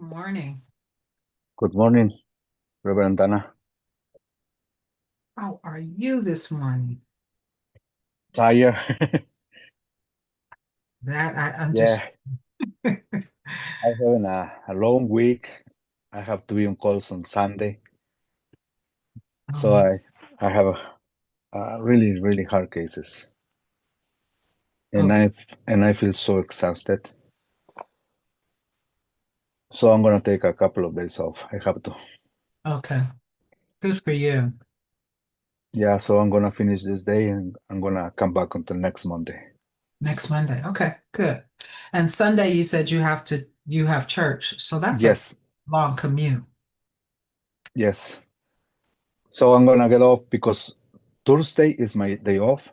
Morning. Good morning, Reverend Dana. How are you this morning? Tired. That I Yeah, understand. I'm having a long week. I have to be on calls on Sunday. So Um, I have really hard cases. And okay, I feel so exhausted. So I'm gonna take a couple of days off. I have to. okay. Good for you. Yeah, so I'm gonna finish this day and I'm gonna come back until next Monday. Next Monday. Okay, good. And Sunday you said you have church. So that's a Yes, long commute. yes. So I'm gonna get off because Thursday is my day off.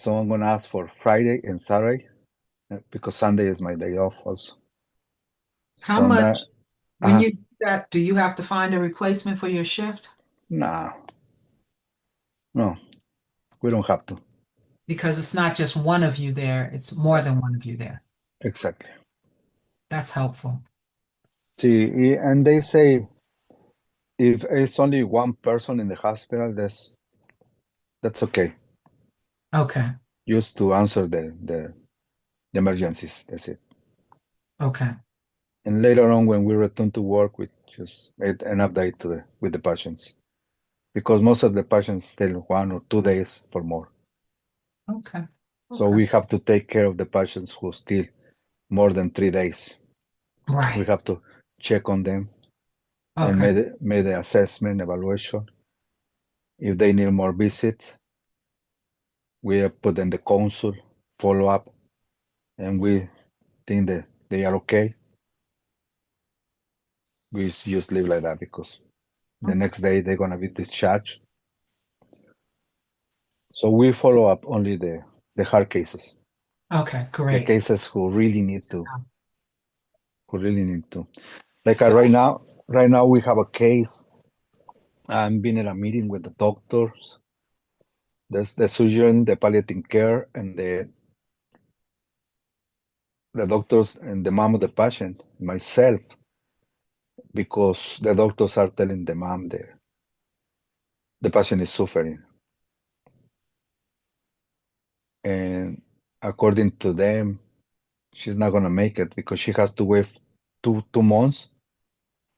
So I'm gonna ask for Friday and Saturday because Sunday is my day off also. How So on much that, when uh, you do that, do you have to find a replacement for your shift? nah, no, we don't have to. Because it's not just one of you there, it's more than one of you there. Exactly. That's helpful. See, and they say if it's only one person in the hospital, that's okay. Okay, Just to answer the emergencies. That's it. okay, And later on, when we return to work, we just made an update to the with the patients because most of the patients stay 1 or 2 days for more. okay, So okay. we have to take care of the patients who still more than 3 days. We Right. have to check on them and Okay, made the assessment evaluation. If they need more visits, we put in the consult, follow up, and we think that they are okay. We just leave like that because the okay, next day they're gonna be discharged. So we follow up only the hard cases, okay, the great. cases who really need to. Like So, right now we have a case. I'm been in a meeting with the doctors. There's the surgeon, the palliative care, and the doctors and the mom of the patient, myself, because the doctors are telling the mom the patient is suffering. And according to them, she's not going to make it because she has to wait two months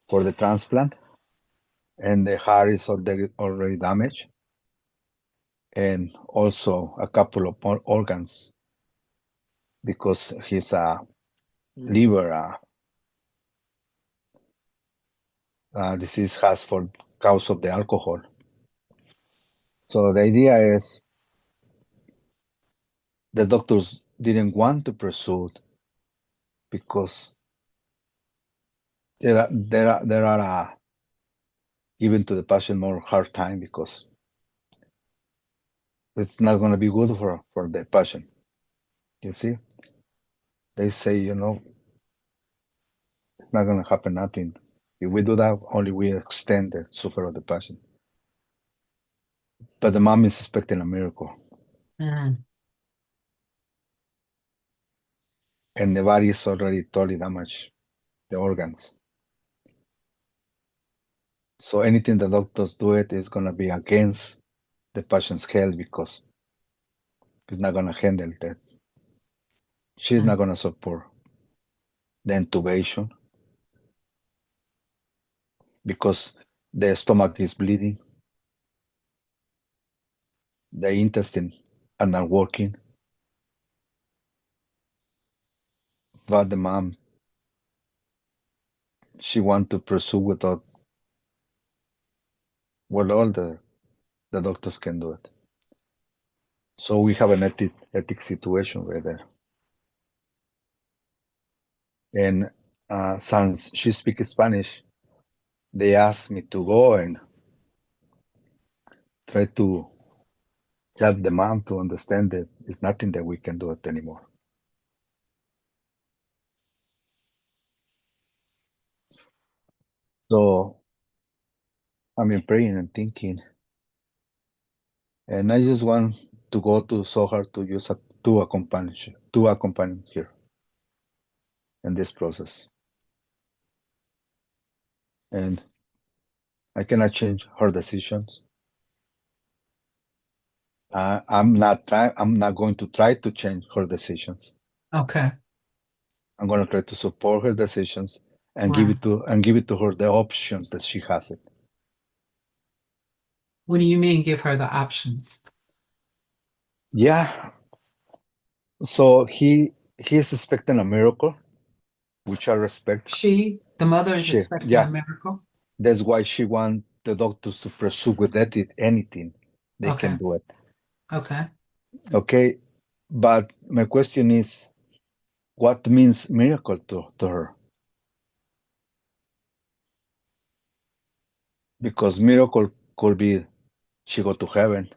for the transplant. And the heart is already damaged. And also a couple of organs because his liver disease has for cause of the alcohol. So the idea is the doctors didn't want to pursue it because there are giving to the patient more hard time because it's not going to be good for the patient. You see, they say it's not going to happen nothing. If we do that, only we extend the suffer of the patient. But the mom is expecting a miracle, mm, and the body is already totally damaged, the organs. So anything the doctors do it is going to be against the patient's health because it's not going to handle that. She's mm. not going to support the intubation because the stomach is bleeding, the intestine are not working. But the mom, she want to pursue without well all the doctors can do it. So we have an ethic situation right there. And since she speaks Spanish, they asked me to go and try to help the mom to understand that it's nothing that we can do it anymore. So I've been praying and thinking, and I just want to go to Sohar to use to accompany here in this process. and I cannot change her decisions. I'm not going to try to change her decisions. Okay. I'm going to try to support her decisions and Right. give it to her the options that she has it. What do you mean give her the options? Yeah. So he is expecting a miracle, which I respect. The mother is She, expecting a yeah, miracle? that's why she wants the doctors to pursue with that anything they can Okay. do it. Okay. Okay, but my question is, what means miracle to her? Because miracle could be she go to heaven.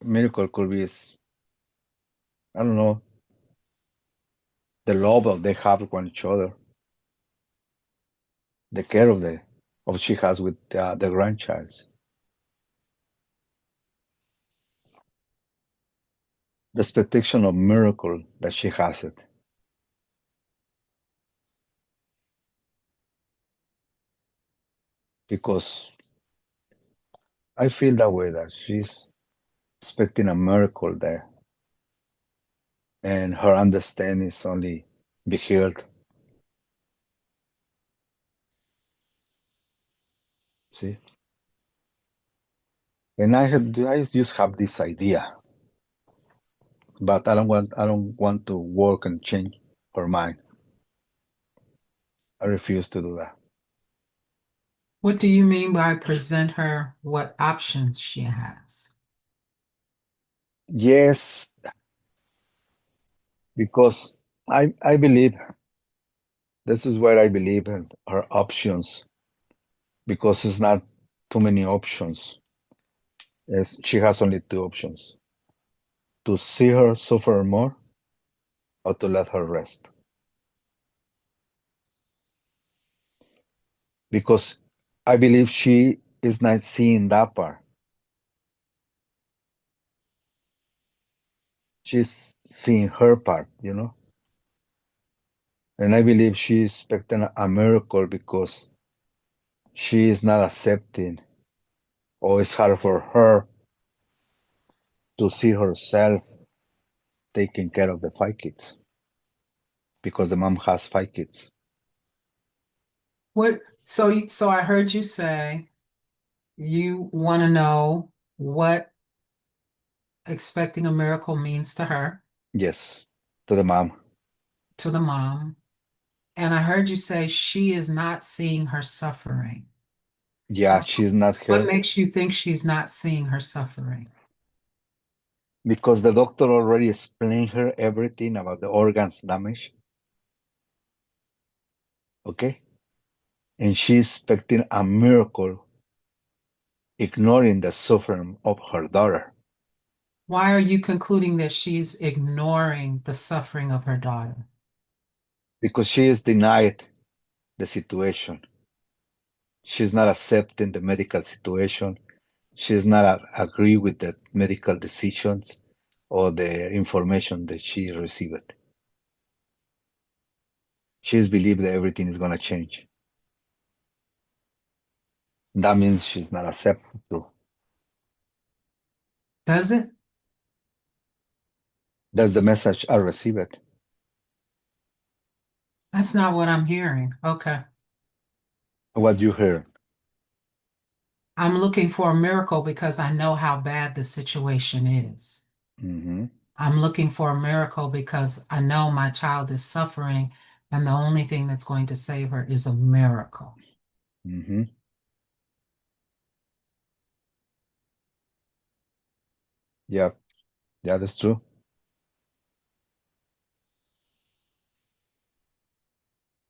Miracle could be I don't know, the love that they have with each other, the care of she has with the grandchild, the expectation of miracle that she has it. Because I feel that way that she's expecting a miracle there, and her understanding is only be healed. See, and I just have this idea, but I don't want to work and change her mind. I refuse to do that. What do you mean by present her what options she has? Yes, because I believe this is where I believe in her options, because it's not too many options. Yes, she has only two options: to see her suffer more or to let her rest. Because I believe she is not seeing that part. She's seeing her part. And I believe she's expecting a miracle because she is not accepting, or it's hard for her to see herself taking care of the 5 kids because the mom has 5 kids. So I heard you say you want to know what expecting a miracle means to her, Yes, to the mom. to the mom. And I heard you say she is not seeing her suffering. Yeah, she's not What here makes you think she's not seeing her suffering? because the doctor already explained her everything about the organs damage. Okay, and she's expecting a miracle, ignoring the suffering of her daughter Why are you concluding that she's ignoring the suffering of her daughter? because she is denied the situation. She's not accepting the medical situation. She's not agree with the medical decisions or the information that she received. She's believed that everything is gonna change. That means she's not accepting too. Does it? That's the message I received. That's not what I'm hearing. Okay. What you hear? I'm looking for a miracle because I know how bad the situation is. Mm-hmm. I'm looking for a miracle because I know my child is suffering, and the only thing that's going to save her is a miracle. Mm-hmm. Yeah, yeah, that's true.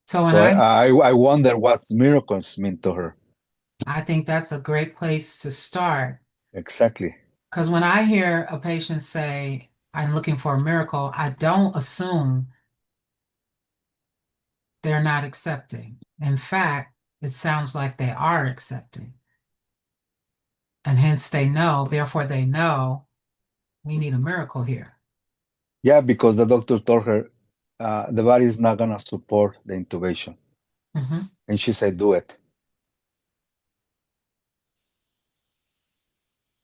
So, and So I wonder what miracles mean to her. I think that's a great place to start. Exactly. Because when I hear a patient say, I'm looking for a miracle, I don't assume they're not accepting. In fact, it sounds like they are accepting. And hence therefore they know we need a miracle here. Yeah, because the doctor told her the body is not gonna support the intubation. Mhm. And she said, do it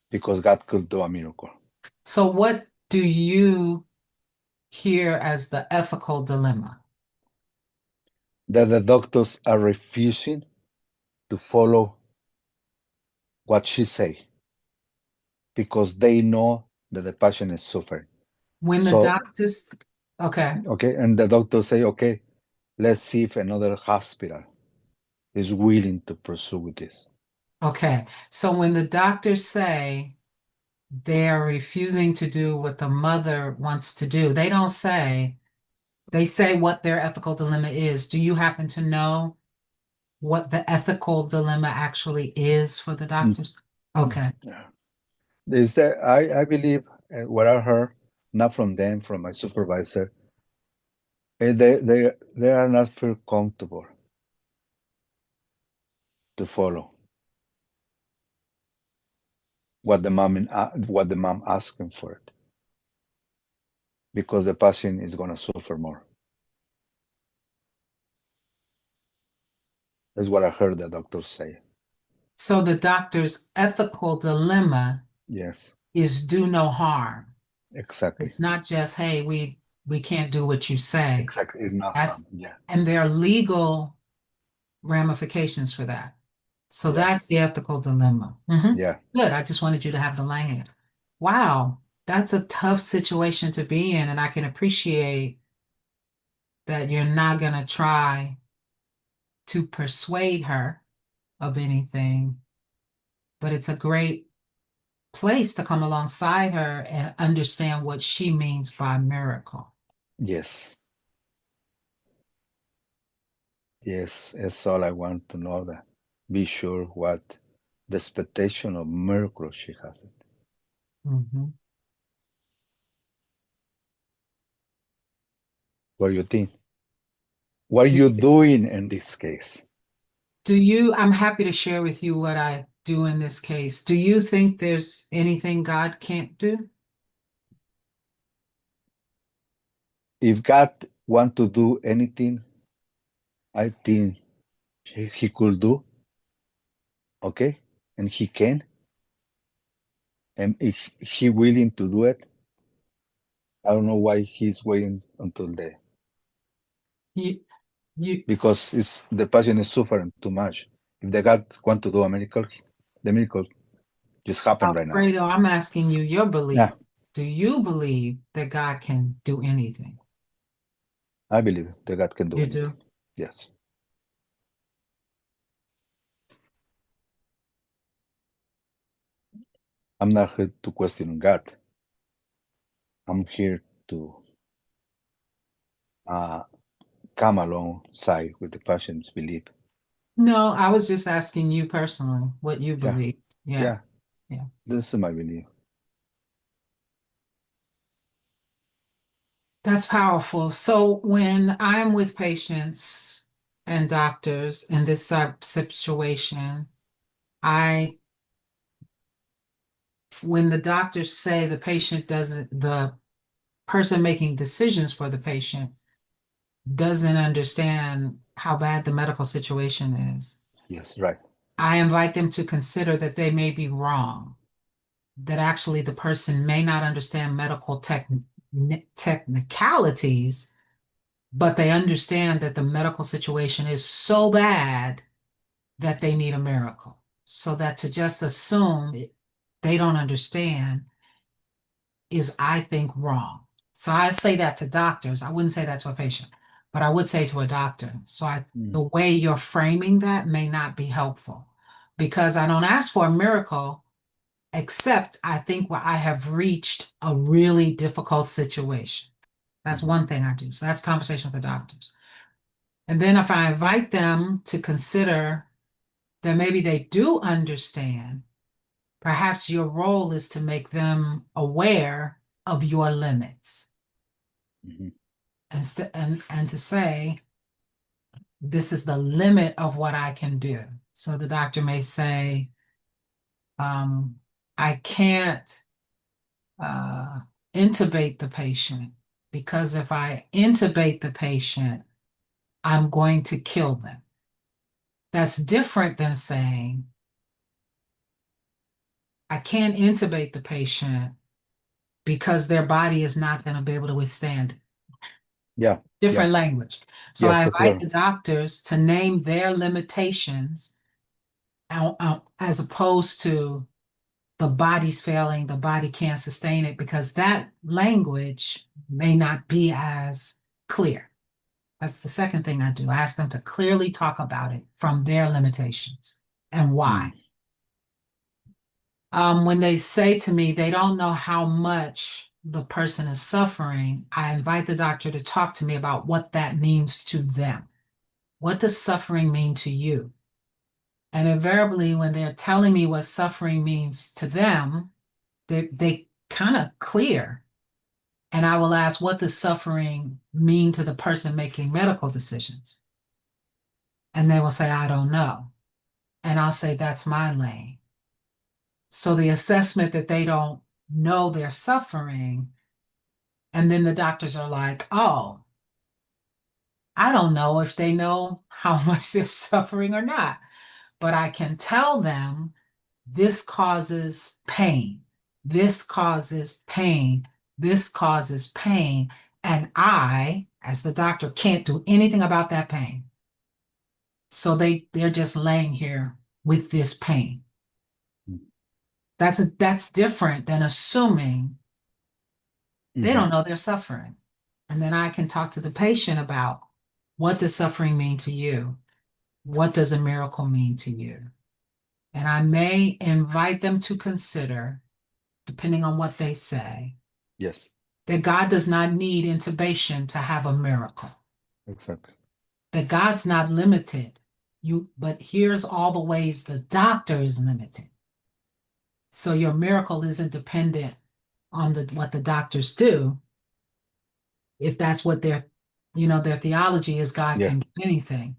because God could do a miracle. So what do you hear as the ethical dilemma? That the doctors are refusing to follow what she say because they know that the patient is suffering. When the So, doctors, okay, okay, and the doctors say, okay, let's see if another hospital is willing to pursue with this. okay. So when the doctors say they're refusing to do what the mother wants to do, they don't say, they say what their ethical dilemma is. Do you happen to know what the ethical dilemma actually is for the Mm, doctors? mm, Okay. yeah. Is that I believe what I heard, not from them, from my supervisor, they are not feel comfortable to follow what the mom asking for it because the patient is gonna suffer more. That's what I heard the doctors say. So the doctor's ethical dilemma Yes, is do no harm. exactly, It's not just, hey, we can't do what you say. exactly. It's not That's, harm. Yeah, and there are legal ramifications for that. So yeah, that's the ethical dilemma. Mhm. yeah. Good. I just wanted you to have the land. Wow, that's a tough situation to be in, and I can appreciate that you're not going to try to persuade her of anything, but it's a great place to come alongside her and understand what she means by miracle. Yes, yes. That's all I want to know. That be sure what the expectation of miracle she has. It. Mhm. What do you think? What are Do, you doing in this case? do you, I'm happy to share with you what I do in this case. Do you think there's anything God can't do? If God want to do anything, I think he could do, okay, and he can, and if he willing to do it, I don't know why he's waiting until the You, you, because it's, the patient is suffering too much. If the God want to do a miracle, the miracle just happened right now. Alfredo, I'm asking you your Yeah, belief. Do you believe that God can do anything? I believe the God can do You anything. do? Yes, I'm not here to question God. I'm here to uh, come alongside with the patient's belief. No, I was just asking you personally what you Yeah, believe. Yeah, yeah, yeah. this is my belief. That's powerful. So when I'm with patients and doctors in this situation, I, when the doctors say the patient doesn't, the person making decisions for the patient doesn't understand how bad the medical situation is, Yes, right. I invite them to consider that they may be wrong, that actually the person may not understand medical technicalities, but they understand that the medical situation is so bad that they need a miracle. So that to just assume they don't understand is, I think, wrong. So I say that to doctors. I wouldn't say that to a patient, but I would say to a doctor. So Mm, the way you're framing that may not be helpful because I don't ask for a miracle, except I think where I have reached a really difficult situation. That's mhm, one thing I do. So that's conversation with the doctors. And then if I invite them to consider that maybe they do understand, perhaps your role is to make them aware of your limits mhm, and to say, this is the limit of what I can do. So the doctor may say, I can't uh, intubate the patient, because if I intubate the patient, I'm going to kill them. That's different than saying, I can't intubate the patient because their body is not going to be able to withstand it. Yeah, yeah, Different language. So yeah, I so invite clear. the doctors to name their limitations as opposed to the body's failing, the body can't sustain it, because that language may not be as clear. That's the second thing I do. I ask them to clearly talk about it from their limitations and Mm, why. When they say to me they don't know how much the person is suffering, I invite the doctor to talk to me about what that means to them. What does suffering mean to you? And invariably, when they're telling me what suffering means to them, they kind of clear. And I will ask, what does suffering mean to the person making medical decisions? And they will say, I don't know. And I'll say, that's my lane. So the assessment that they don't know they're suffering, and then the doctors are like, oh, I don't know if they know how much they're suffering or not, but I can tell them this causes pain. This causes pain. This causes pain. And I, as the doctor, can't do anything about that pain. So they're just laying here with this pain. mm, That's different than assuming they mhm. don't know they're suffering. And then I can talk to the patient about, what does suffering mean to you? What does a miracle mean to you? And I may invite them to consider, depending on what they say, Yes, that God does not need intubation to have a miracle, exactly. that God's not limited. But here's all the ways the doctor is limited. So your miracle isn't dependent on what the doctors do. If that's what their theology is, God Yeah. can do anything.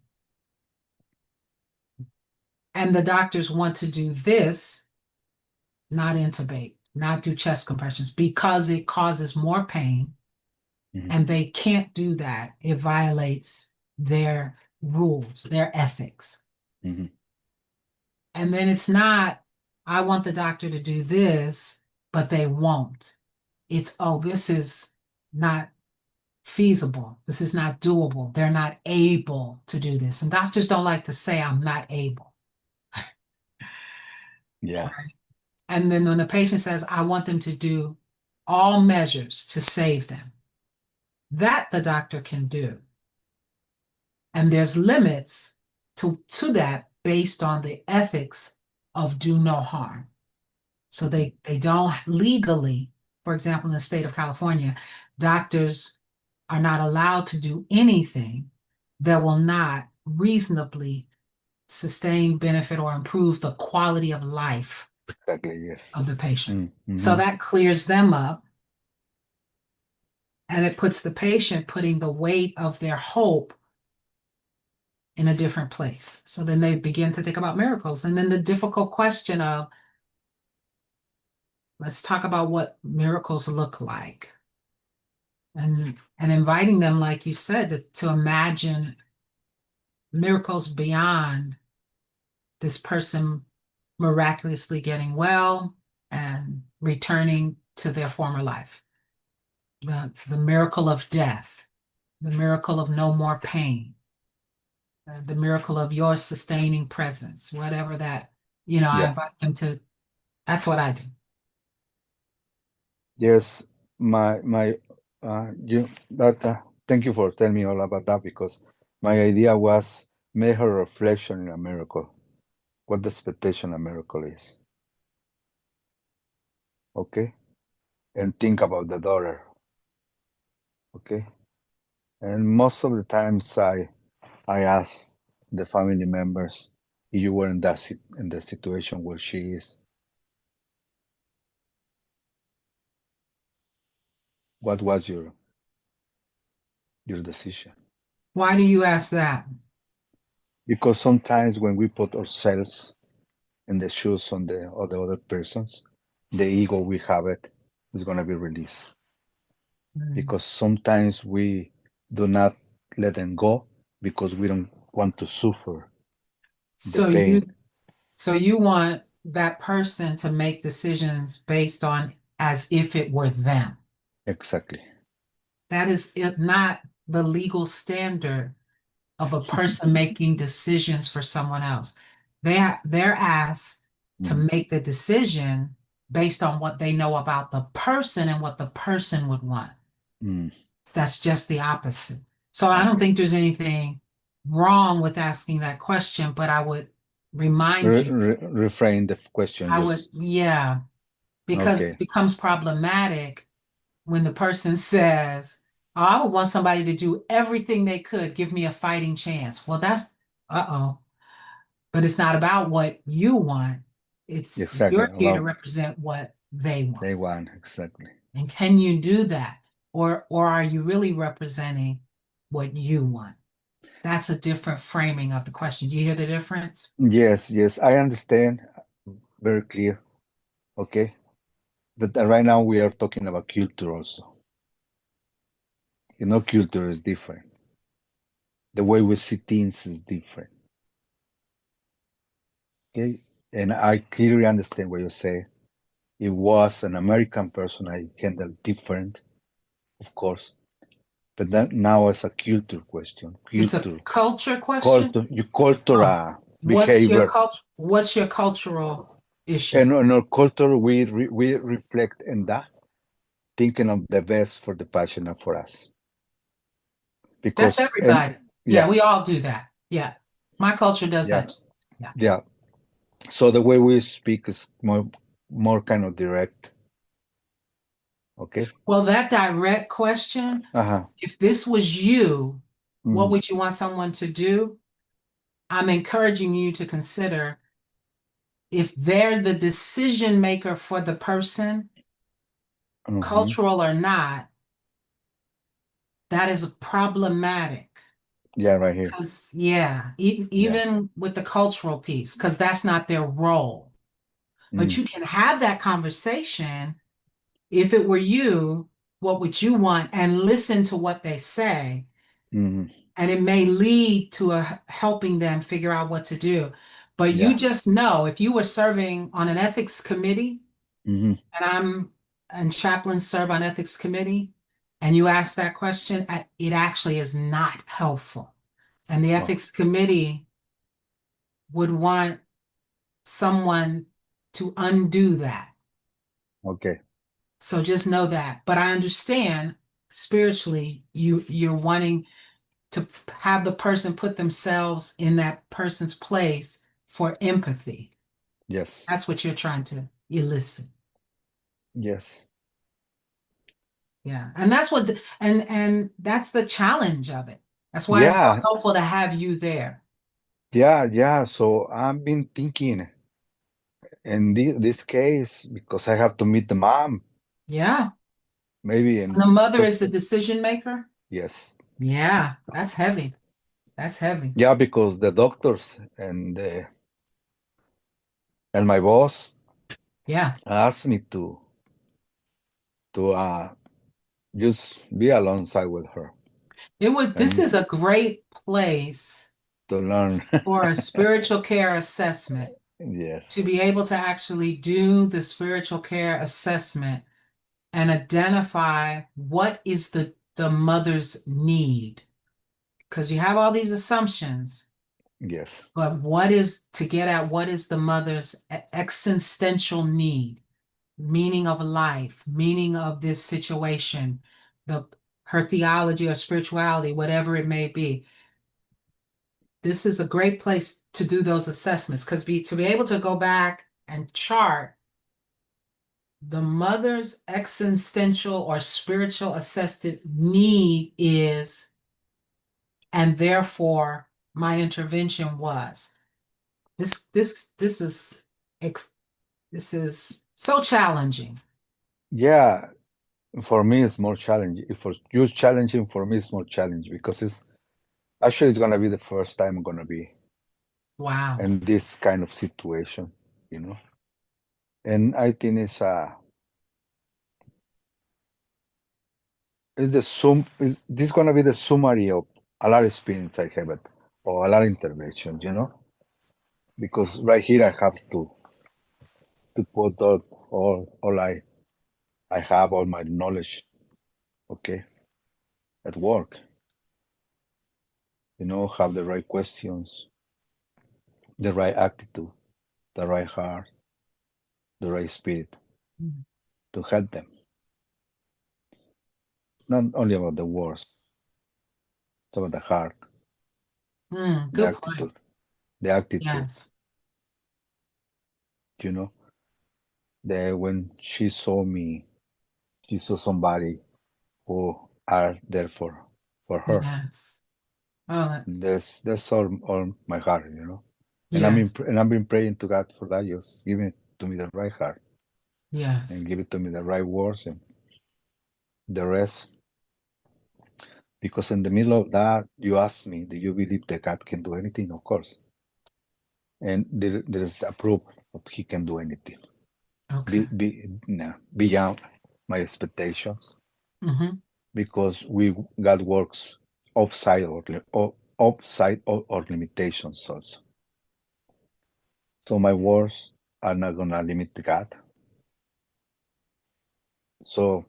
And the doctors want to do this, not intubate, not do chest compressions, because it causes more pain, Mhm, and they can't do that. It violates their rules, their ethics. mhm. And then it's not, I want the doctor to do this, but they won't. It's, oh, this is not feasible. This is not doable. They're not able to do this. And doctors don't like to say, I'm not able. Yeah. Right? And then when the patient says, I want them to do all measures to save them, that the doctor can do. And there's limits to that based on the ethics of do no harm. So Mhm. they don't legally, for example, in the state of California, doctors are not allowed to do anything that will not reasonably sustain, benefit, or improve the quality of life Exactly. Yes. of the patient. Mm, So mhm. that clears them up, and it puts the patient putting the weight of their hope in a different place. So then they begin to think about miracles. And then the difficult question of, let's talk about what miracles look like. And inviting them, like you said, to imagine miracles beyond this person miraculously getting well and returning to their former life. The miracle of death, the miracle of no more pain, the miracle of your sustaining presence, whatever that, I Yeah. invite them to, that's what I do. Yes. My. You that. Thank you for telling me all about that because my idea was make her reflection in a miracle. What the expectation a miracle is. Okay. And think about the daughter. Okay. And most of the times I ask the family members if you were in in the situation where she is, what was your decision? Why do you ask that? Because sometimes when we put ourselves in the shoes on the other persons, the ego we have it is gonna be released. Mm. because sometimes we do not let them go because we don't want to suffer the So pain. you want that person to make decisions based on as if it were them. Exactly. That is not the legal standard of a person making decisions for someone else. They're asked to Mm, make the decision based on what they know about the person and what the person would want. mm, That's just the opposite. So I don't okay. think there's anything wrong with asking that question, but I would remind you, Reframe the question. Just yeah, because it okay. becomes problematic when the person says, oh, I would want somebody to do everything they could, give me a fighting chance. Well, that's, uh-oh. But it's not about what you want. It's Exactly. you're here to About represent what they want. day one. Exactly. And can you do that? Or are you really representing what you want? That's a different framing of the question. Do you hear the difference? Yes. Yes. I understand. Very clear. Okay. But right now we are talking about culture also. Culture is different. The way we see things is different. Okay. And I clearly understand what you say. It was an American person. I handled different, of course. But then now it's a culture question. It's a Culture, culture question. culture, your culture Oh, behavior. what's your cultural issue? And in our culture, we reflect in that, thinking of the best for the patient and for us. That's Because, and everybody. Yeah, yeah, we all do that. Yeah. My culture does yeah, that too. Yeah. yeah. So the way we speak is more kind of direct. Okay. Well, that direct question, Uh-huh. if this was you, what Mm-hmm. would you want someone to do? I'm encouraging you to consider if they're the decision maker for the person, Mm-hmm. cultural or not, that is problematic. Yeah, right here. Because, yeah, Yeah. even with the cultural piece, because that's not their role. But Mm. you can have that conversation. If it were you, what would you want? And listen to what they say. Mm-hmm. And it may lead to helping them figure out what to do. But you Yeah. just know if you were serving on an ethics committee, Mm-hmm. and and chaplains serve on ethics committee, and you ask that question, it actually is not helpful. And the Oh, ethics committee would want someone to undo that. okay. So just know that. But I understand spiritually, you're wanting to have the person put themselves in that person's place for empathy. Yes. That's what you're trying to elicit. Yes. Yeah. And that's and that's the challenge of it. That's why it's so Yeah. helpful to have you there. Yeah. Yeah. So I've been thinking in this case, because I have to meet the mom, Yeah. maybe And in the mother the, is the decision maker. yes. Yeah, that's heavy. That's heavy. Yeah, because the doctors and my boss Yeah. asked me to just be alongside with her This and is a great place to learn. for a spiritual care assessment, to Yes. be able to actually do the spiritual care assessment and identify what is the mother's need. Because you have all these assumptions, Yes. but what is to get at what is the mother's existential need, meaning of life, meaning of this situation, the her theology or spirituality, whatever it may be. This is a great place to do those assessments because to be able to go back and chart the mother's existential or spiritual assessed need is, and therefore my intervention was. This is this is so challenging. Yeah. For me, it's more challenging. If for you, it's challenging. For me, it's more challenging because it's gonna be the first time I'm gonna be Wow. in this kind of situation, you know. And I think is the sum is this gonna be the summary of a lot of experience I have it, or a lot of interventions, because right here I have to put all I have, all my knowledge, okay, at work. Have the right questions, the right attitude, the right heart, the right spirit Mm. to help them. It's not only about the words, it's about the heart, the Good point. attitude, the attitude, Yes. you know. That when she saw me, she saw somebody who are there for her. Yes. Oh, That's all my heart. And yes. I've been praying to God for that. Just give it to me the right heart and Yes. give it to me the right words and the rest. Because in the middle of that, you ask me, do you believe that God can do anything? Of course. And there's a proof that He can do anything. Okay. No, beyond my expectations. Mm-hmm. Because God works outside or limitations also. So my words are not gonna limit God. So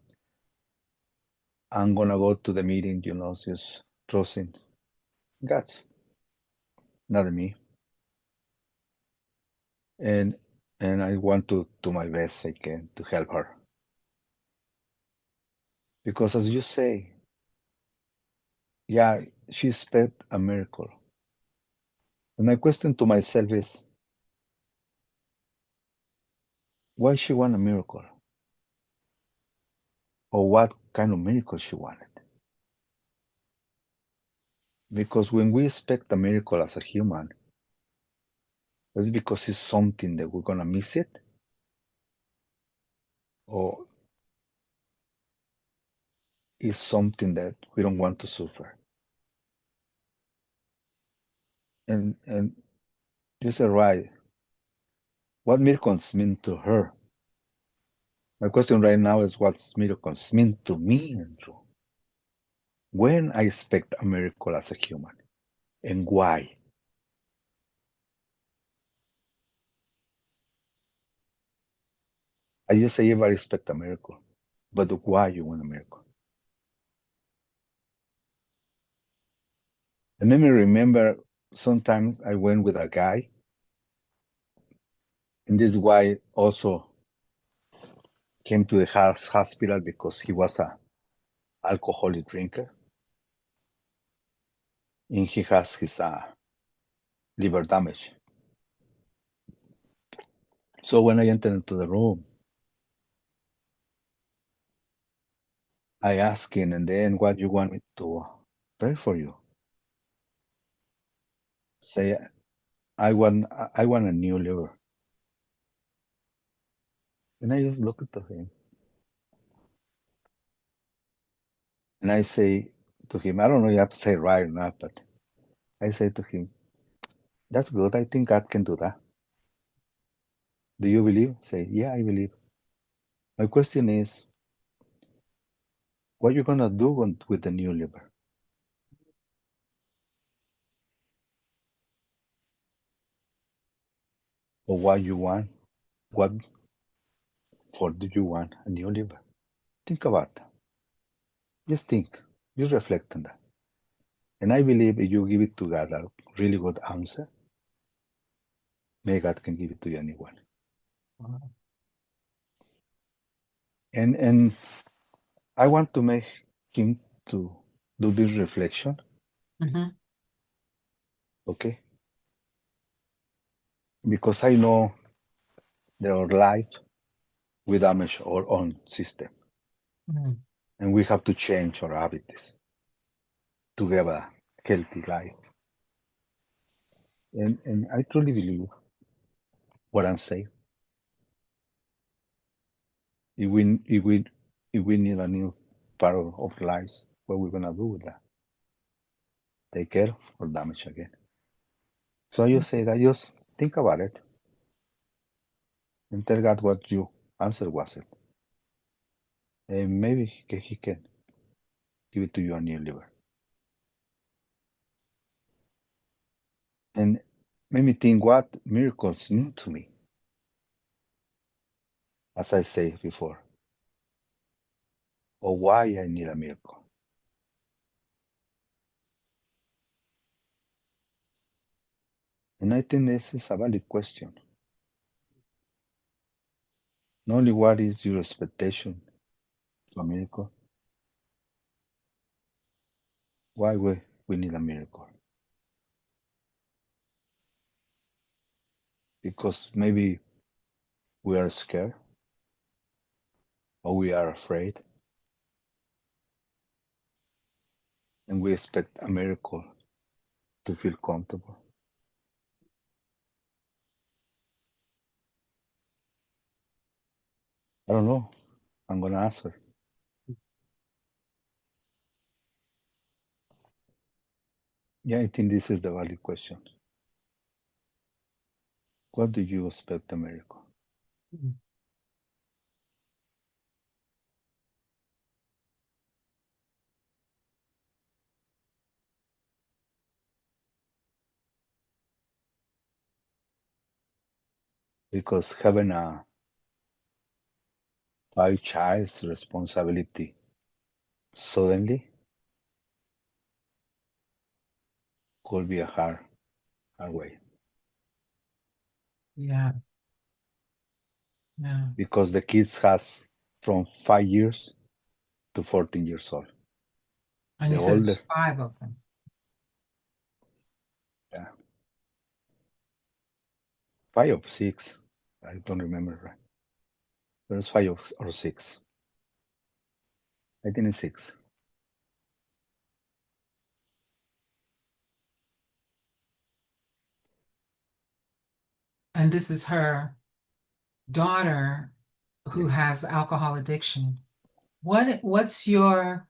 I'm gonna go to the meeting, just trusting God, not me. And I want to do my best I can to help her. Because as you say, yeah, she expect a miracle. And my question to myself is, why she want a miracle? Or what kind of miracle she wanted? Because when we expect a miracle as a human, it's because it's something that we're gonna miss it, or it's something that we don't want to suffer. And you said right. What miracles mean to her? My question right now is what miracles mean to me, Andrew. When I expect a miracle as a human, and why? I just say everybody expect a miracle, but why you want a miracle? And let me remember sometimes I went with a guy, and this guy also came to the hospital because he was a alcoholic drinker, and he has his liver damage. So when I entered into the room, I asked him, and then what you want me to pray for you? Say, I want a new liver. And I just look at him, and I say to him, I don't know if you have to say it right or not, but I say to him, that's good. I think God can do that. Do you believe? Say, yeah, I believe. My question is, what you gonna do with the new liver? Or what you want? What for do you want a new liver? Think about that. Just think. Just reflect on that. And I believe if you give it to God a really good answer, may God can give it to you anyone. Wow. And I want to make him to do this reflection, Mm-hmm. okay? Because I know that our life we damage our own system, Mm-hmm. and we have to change our habits to have a healthy life. And I truly believe what I'm saying. If we need a new part of lives, what we're gonna do with that? Take care or damage again? So you say that just think about it and tell God what your answer was it. And maybe he can. give it to you a new liver. And made me think what miracles mean to me, as I said before, or why I need a miracle. And I think this is a valid question. Not only what is your expectation to a miracle, why we need a miracle. Because maybe we are scared or we are afraid and we expect a miracle to feel comfortable. I don't know. I'm going to answer. Yeah, I think this is the valid question. What do you expect a miracle? Mm. Because having a five child's responsibility suddenly could be a hard way. Yeah, yeah. Because the kids has from 5 years to 14 years old. And The you said older, it's five of them. yeah, 5 or 6. I don't remember right. But it's 5 or 6. I think it's 6. And this is her daughter who Yes. has alcohol addiction. What's your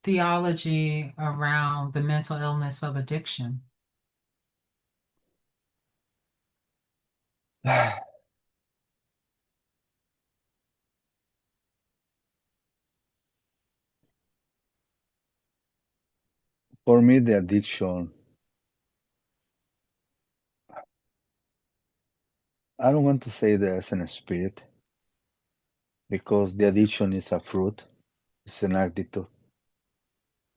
theology around the mental illness of addiction? For me, the addiction, I don't want to say there's an spirit because the addiction is a fruit, it's an attitude.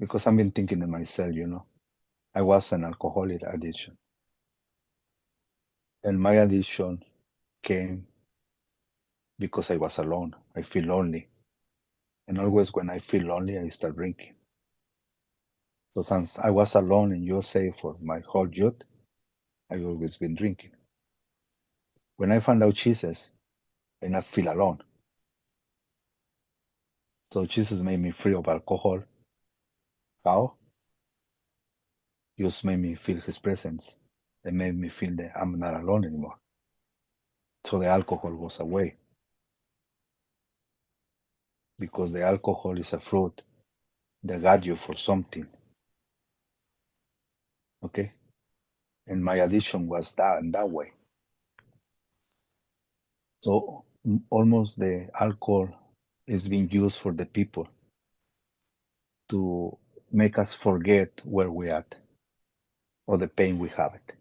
Because I've been thinking in myself. I was an alcoholic addiction. And my addiction came because I was alone. I feel lonely. And always when I feel lonely, I start drinking. So since I was alone in USA for my whole youth, I always been drinking. When I found out Jesus, I not feel alone. So Jesus made me free of alcohol. How? Just made me feel his presence. It made me feel that I'm not alone anymore. So the alcohol was away because the alcohol is a fruit that got you for something. Okay? And my addiction was that in that way. So almost the alcohol is being used for the people to make us forget where we at or the pain we have it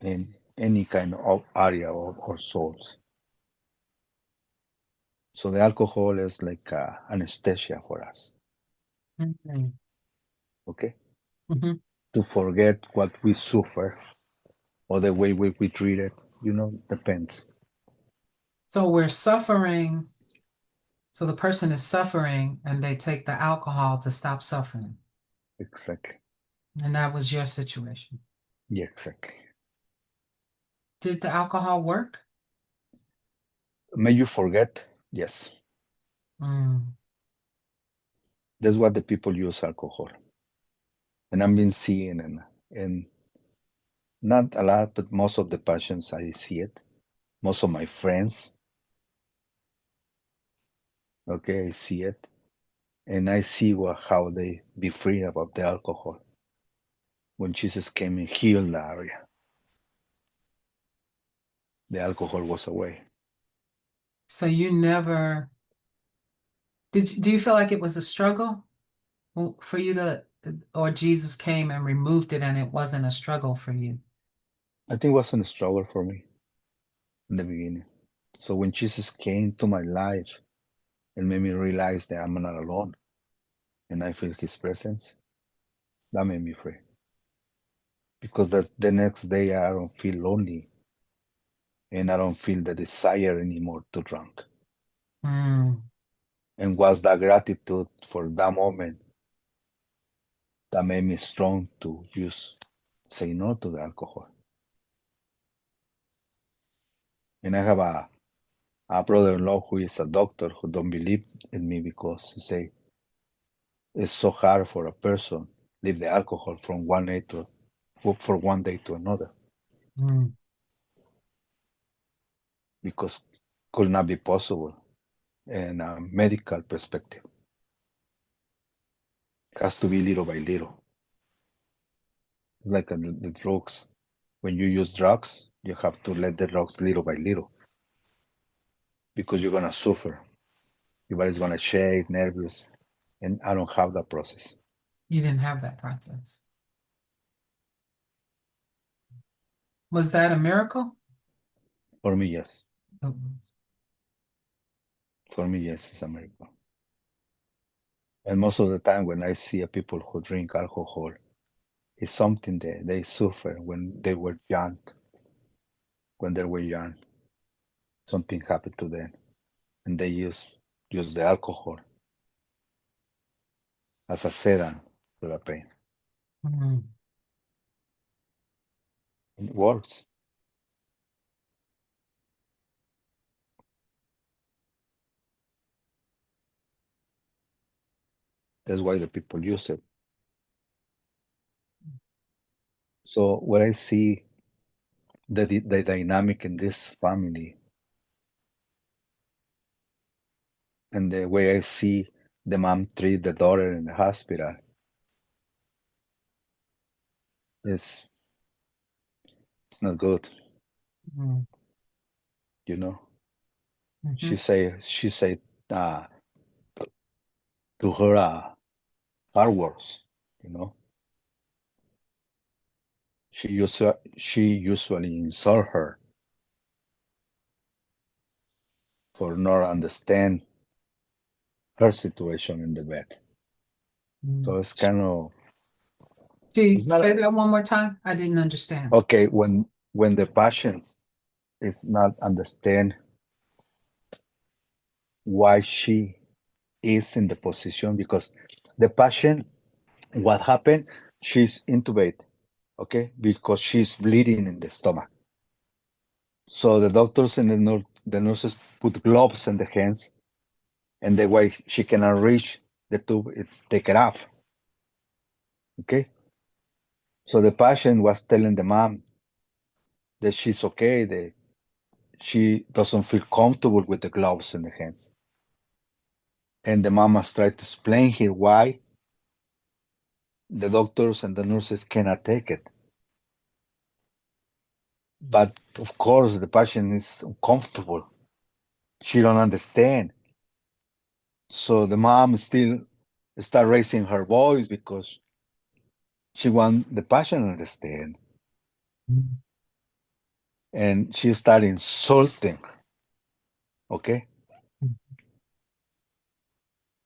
in any kind of area of our souls. So the alcohol is like anesthesia for us, Mhm. okay? Mhm. To forget what we suffer or the way we treat it, depends. So we're suffering. So the person is suffering and they take the alcohol to stop suffering. Exactly. And that was your situation. Yeah, exactly. Did the alcohol work? May you forget? Yes. Mm. That's what the people use alcohol. And I've been seeing and not a lot, but most of the patients I see it. Most of my friends, okay, I see it. And I see how they be free about the alcohol. When Jesus came and healed the area, the alcohol was away. So you never Do you feel like it was a struggle for you to, or Jesus came and removed it and it wasn't a struggle for you? I think it wasn't a struggle for me in the beginning. So when Jesus came to my life and made me realize that I'm not alone and I feel his presence, that made me free. Because that's the next day I don't feel lonely and I don't feel the desire anymore to drink. Mm, And was that gratitude for that moment that made me strong to just say no to the alcohol. And I have a brother-in-law who is a doctor who don't believe in me because he say it's so hard for a person leave the alcohol from one day to for one day to another mm. because could not be possible in a medical perspective. It has to be little by little. It's like the drugs. When you use drugs, you have to let the drugs little by little because you're gonna suffer. Your body's gonna shake, nervous, and I don't have that process. You didn't have that process. Was that a miracle? For me, yes. It was. For me, yes, it's a miracle. And most of the time, when I see a people who drink alcohol, it's something that they suffer when they were young. When they were young, something happened to them, and they use the alcohol as a sedan to the pain. Mm, And it works. That's why the people use it. So what I see the dynamic in this family and the way I see the mom treat the daughter in the hospital is it's not good. mm, You know, mhm, she say uh, to her hard words. You know, she usually insult her for not understand her situation in the bed. mm. So it's kind of Can you it's not say that one more time? I didn't understand. okay when the patient is not understand why she is in the position because the patient what happened she's intubated, okay, because she's bleeding in the stomach. So the doctors and the nurses put gloves in the hands and the way she cannot reach the tube it take it off, okay. So the patient was telling the mom that she's okay, that she doesn't feel comfortable with the gloves in the hands, and the mom has tried to explain here why the doctors and the nurses cannot take it. But of course, the patient is uncomfortable. She don't understand. So the mom still start raising her voice because she want the patient to understand. Mm, And she start insulting, okay? mm,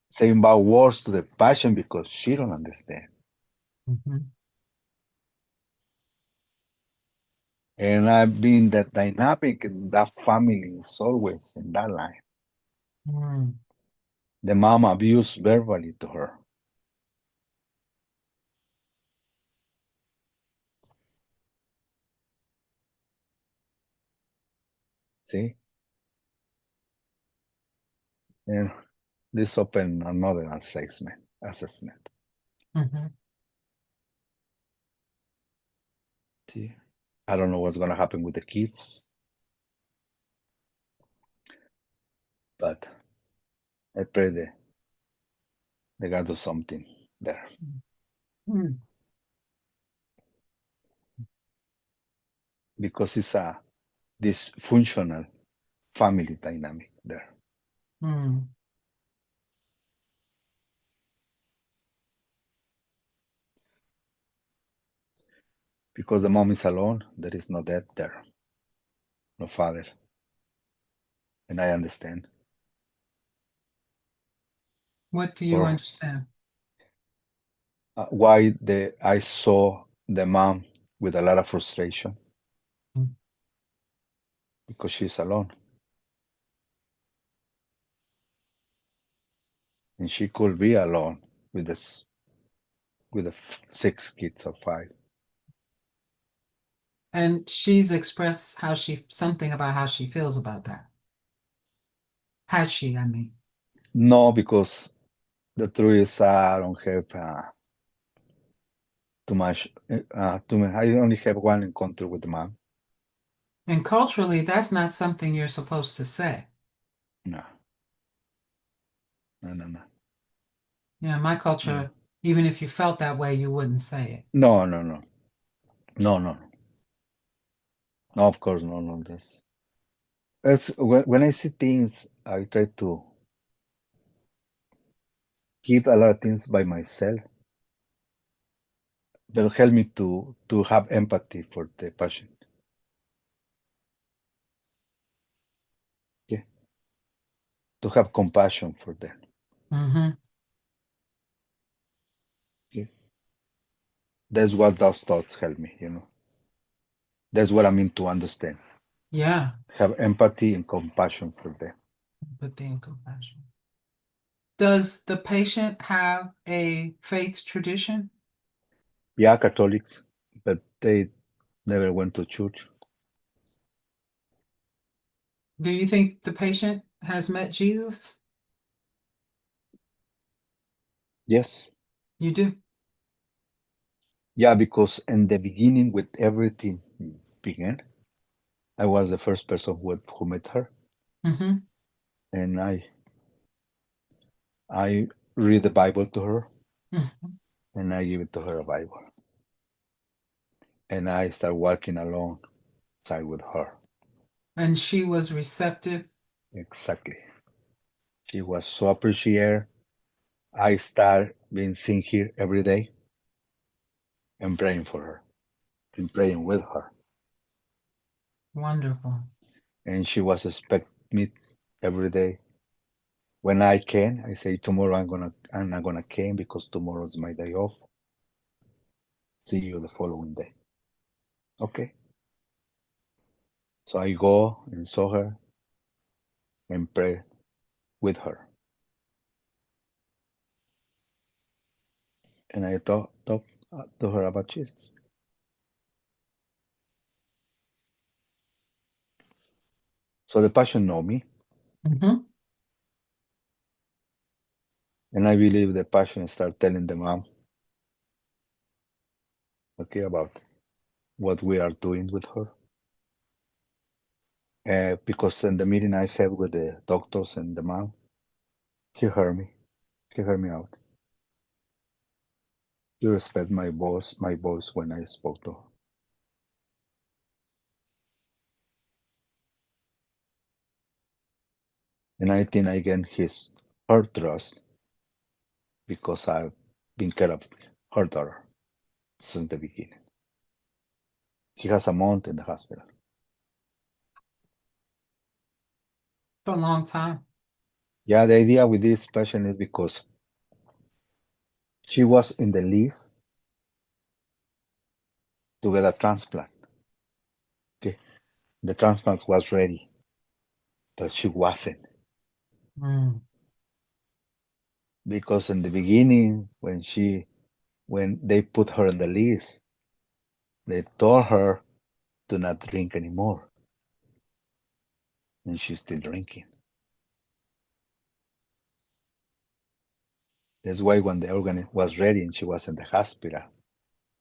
Saying bad words to the patient because she don't understand. mhm, And I've been that dynamic in that family is always in that line. mm, The mom abused verbally to her. See? And this open another assessment. mhm, See? I don't know what's gonna happen with the kids, but I pray they got do something there mm, because it's a dysfunctional family dynamic there. mm. because the mom is alone. There is no dad there, no father, and I understand. What do you Or understand? why the I saw the mom with a lot of frustration Mm. because she's alone, and she could be alone with this with the six kids or five. And she's expressed how something about how she feels about that. Has she, I mean. No, because the truth is I don't have too much. I only have one encounter with the mom. And culturally, that's not something you're supposed to say. No, no, no, no, Yeah, my no, culture, even if you felt that way, you wouldn't say it. no, no, no, no, no, no. Of course, no, no. That's when I see things, I try to keep a lot of things by myself. That'll help me to have empathy for the patient. Okay, to have compassion for them. Mm-hmm. Okay, that's what those thoughts help me. That's what I mean to understand. Yeah, Have empathy and compassion for them. empathy and compassion. Does the patient have a faith tradition? Yeah, Catholics, but they never went to church. Do you think the patient has met Jesus? Yes. You do. Yeah, because in the beginning, with everything began, I was the first person who met her, Mm-hmm. and I read the Bible to her, Mm-hmm. and I give it to her a Bible, and I start walking alongside with her. And she was receptive. Exactly. She was so appreciative. I start being seen here every day and praying for her, and praying with her, Wonderful. and she was expect me every day. When I can, I say tomorrow I'm not gonna come because tomorrow is my day off. See you the following day. Okay. So I go and saw her and pray with her. And I talk to her about Jesus. So the passion know me, Mm-hmm. and I believe the passion start telling the mom, okay, about what we are doing with her. Because in the meeting I had with the doctors and the mom, she heard me. She heard me out. She respect my voice when I spoke to her. And I think I gained her trust because I've been care of her daughter since the beginning. He has a month in the hospital. It's a long time. Yeah, the idea with this patient is because she was in the list to get a transplant. Okay, the transplant was ready, but she wasn't Mm. because in the beginning, when they put her on the list, they told her to not drink anymore, and she's still drinking. That's why when the organ was ready and she was in the hospital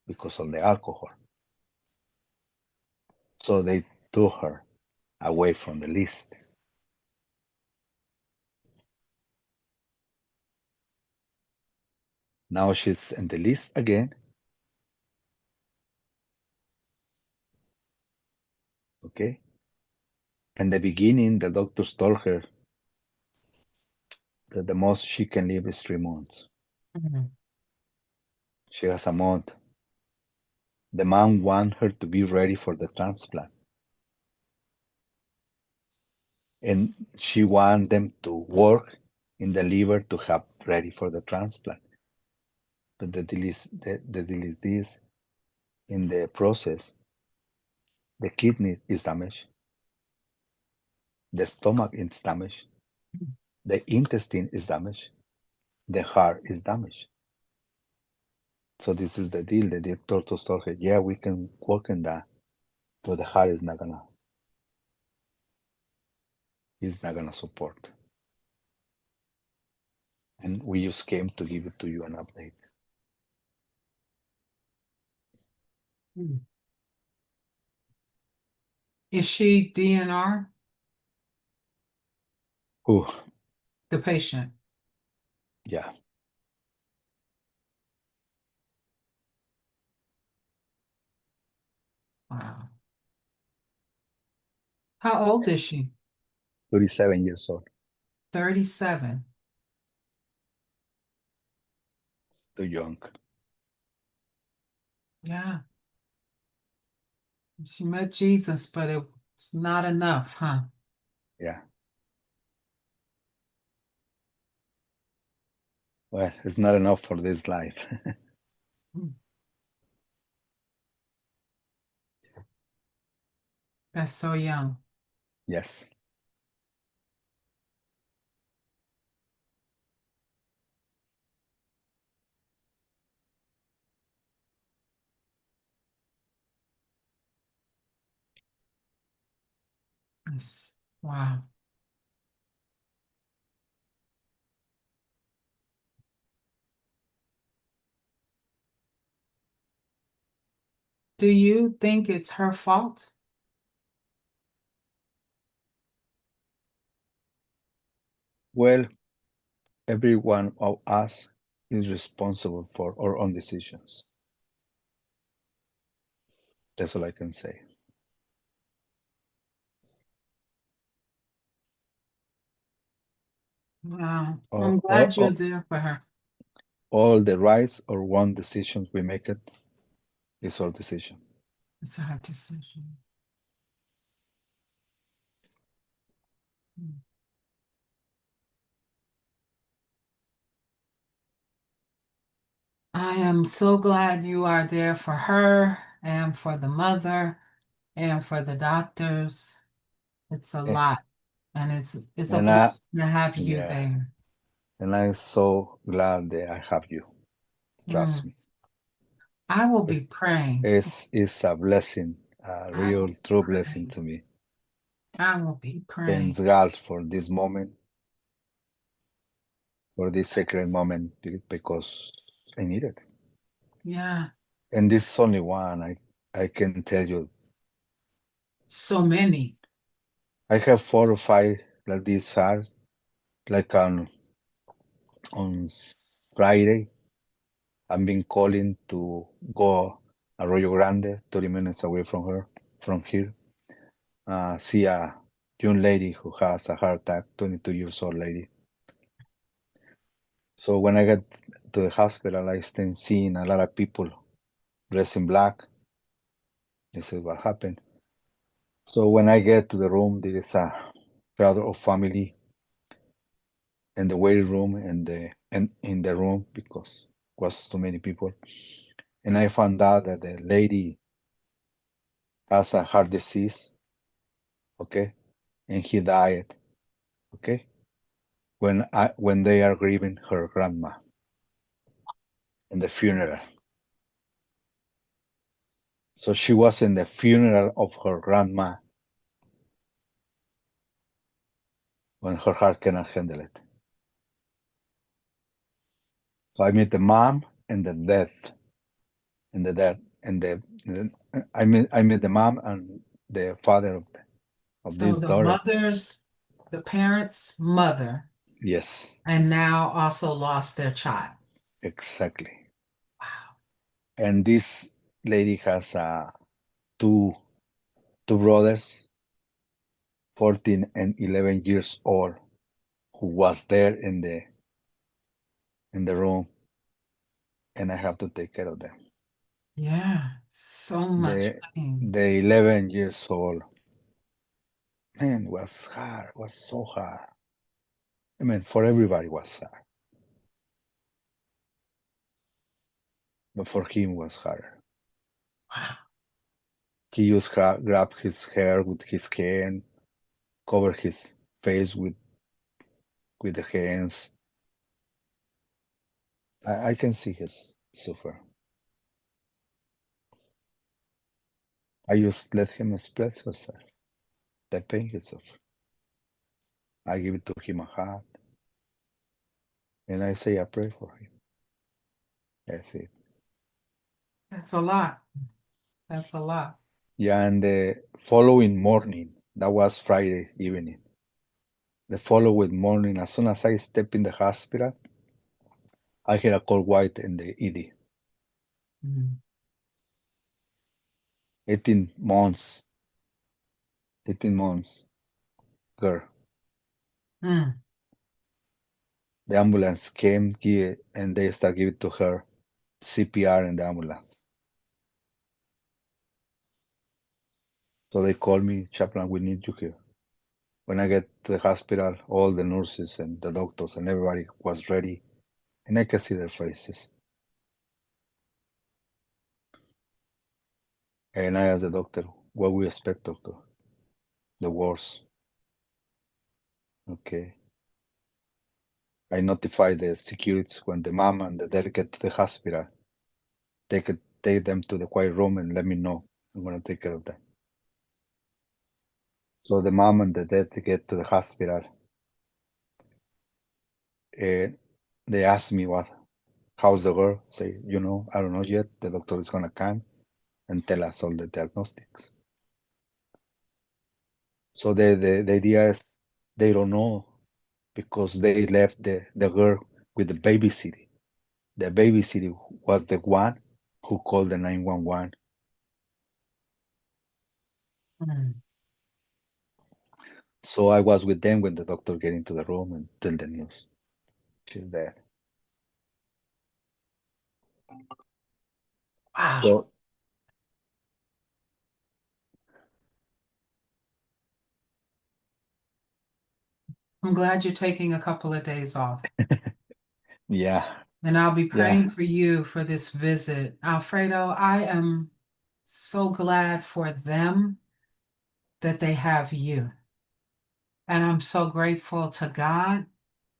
because of the alcohol, so they took her away from the list. Now she's in the list again. Okay. In the beginning, the doctors told her that the most she can live is 3 months. Mm. She has a month The mom want her to be ready for the transplant, and she want them to work in the liver to have ready for the transplant. But the deal is this: in the process, the kidney is damaged, the stomach is damaged, the intestine is damaged, the heart is damaged. So this is the deal. The doctor told her, yeah, we can work in that, but the heart is not gonna support. And we just came to give it to you an update. Hmm. Is she DNR, Whew, the patient? yeah, Wow. How old is she? 37 years old, 37. too young. Yeah. She met Jesus, but it's not enough, huh? Yeah. Well, it's not enough for this life. Hmm. That's so young. Yes. Wow. Do you think it's her fault? Well, every one of us is responsible for our own decisions. That's all I can say. Wow. All, I'm all, glad you're all, there for her. all the rights or one decisions we make it is our decision. It's her decision. Hmm. I am so glad you are there for her and for the mother and for the doctors. It's a Eh, lot, and it's a And I, blessing to have you yeah, there. and I'm so glad that I have you. Trust Mm. me. I will It- be praying. It's a blessing, a I real will be true blessing praying. to me. I will be praying. Thanks God for this moment, for this sacred Yes. moment, because I need it. Yeah, And this is only one. I can tell you, so many. I have 4 or 5 like these are like on Friday. I've been calling to go Arroyo Grande, 30 minutes away from here. See a young lady who has a heart attack, 22 years old lady. So when I got to the hospital, I started seeing a lot of people dressed in black. They said, what happened? So when I get to the room, there is a crowd of family in the waiting room and in the room because was too many people. And I found out that the lady has a heart disease, okay, and he died, okay, when they are grieving her grandma in the funeral. So she was in the funeral of her grandma when her heart cannot handle it. So I met the mom and the death and the dad and I met the mom and the father of So this daughter. the parents' mother, Yes, and now also lost their child. exactly. Wow. And this lady has two two brothers, 14 and 11 years old, who was there in the room, and I have to take care of them. Yeah, so much The pain. the 11 years old. Man, was hard. Was so hard. I mean, for everybody was hard, but for him was harder. Wow. He just grabbed his hair with his hand, covered his face with the hands. I can see his suffer. I just let him express himself, the pain he suffered. I give it to him a hug, and I say a prayer for him. That's it. That's a lot. That's a lot. Yeah, and the following morning, that was Friday evening. The following morning, as soon as I step in the hospital, I hear a cold white in the ED. Mm. 18 months, 18 months, girl. Mm. The ambulance came and they start giving to her CPR in the ambulance. So they called me, Chaplain, we need you here. When I get to the hospital, all the nurses and the doctors and everybody was ready, and I can see their faces. And I asked the doctor, what we expect, doctor? The worst. Okay. I notify the securities when the mom and the dad get to the hospital. Take them to the quiet room and let me know. I'm gonna take care of them. So the mom and the dad get to the hospital, and they ask me how's the girl? Say, I don't know yet. The doctor is gonna come and tell us all the diagnostics. So the idea is they don't know because they left the girl with the babysitter. The babysitter was the one who called the 911. Mm. So I was with them when the doctor get into the room and tell the news. She's dead. Wow. So I'm glad you're taking a couple of days off. yeah, And I'll be yeah, praying for you for this visit. Alfredo, I am so glad for them that they have you. And I'm so grateful to God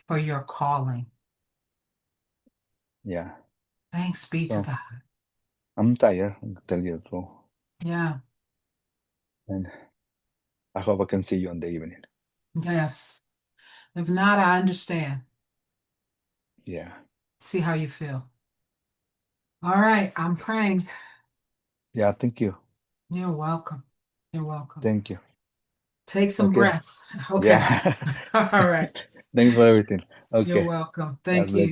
for your calling. yeah. Thanks be to So God. I'm tired, I tell you the truth. Yeah. And I hope I can see you in the evening. Yes. If not, I understand. Yeah. See how you feel. All right. I'm praying. Yeah, thank you. You're welcome. You're welcome. Thank you. Take some Okay. breaths. Okay. Yeah. All right. Thanks for everything. You're Okay. welcome. God Thank bless you. you.